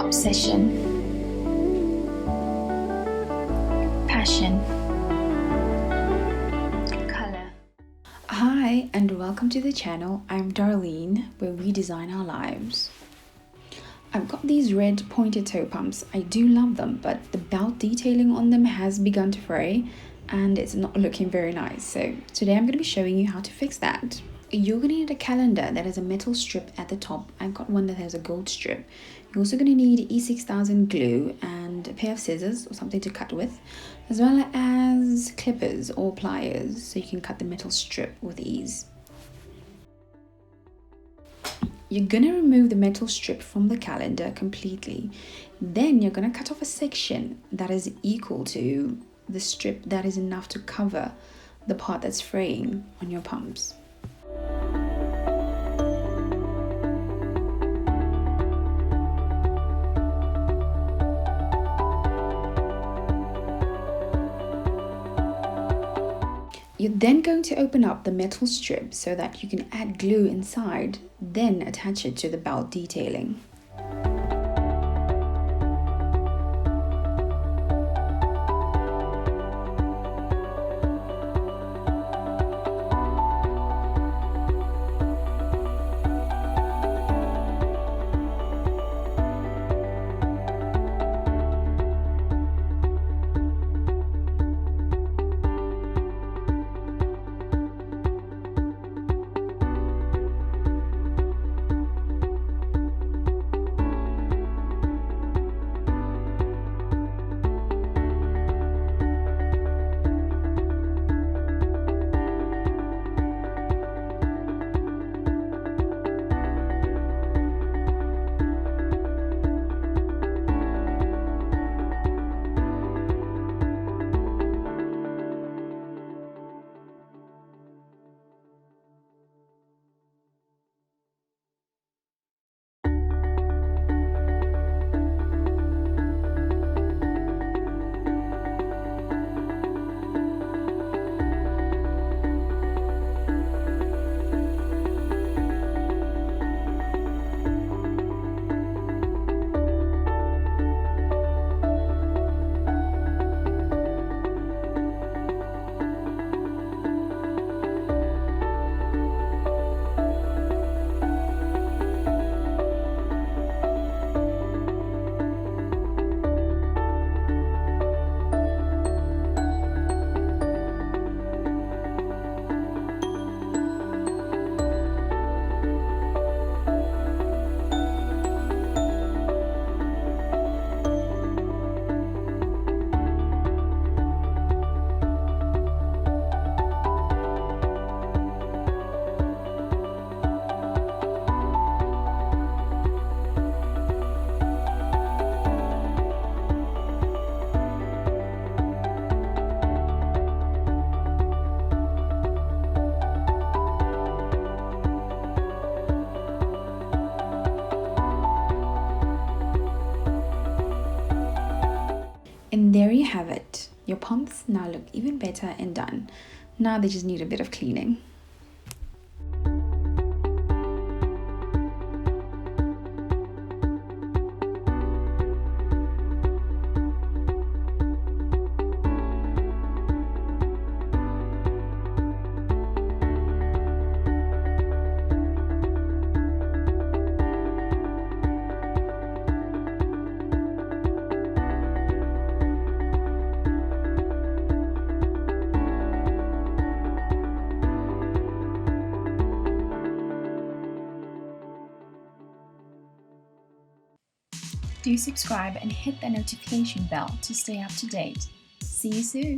obsession, passion, color. Hi and welcome to the channel. I'm Darlene, where we design our lives. I've got these red pointed toe pumps. I do love them, but the belt detailing on them has begun to fray and it's not looking very nice. So today I'm going to be showing you how to fix that. You're going to need a calendar that has a metal strip at the top. I've got one that has a gold strip. You're also going to need E6000 glue and a pair of scissors or something to cut with, as well as clippers or pliers so you can cut the metal strip with ease. You're going to remove the metal strip from the calendar completely. Then you're going to cut off a section that is equal to the strip that is enough to cover the part that's fraying on your pumps. You're then going to open up the metal strip so that you can add glue inside, then attach it to the belt detailing. And there you have it. Your pumps now look even better and done. Now they just need a bit of cleaning. Do subscribe and hit the notification bell to stay up to date. See you soon!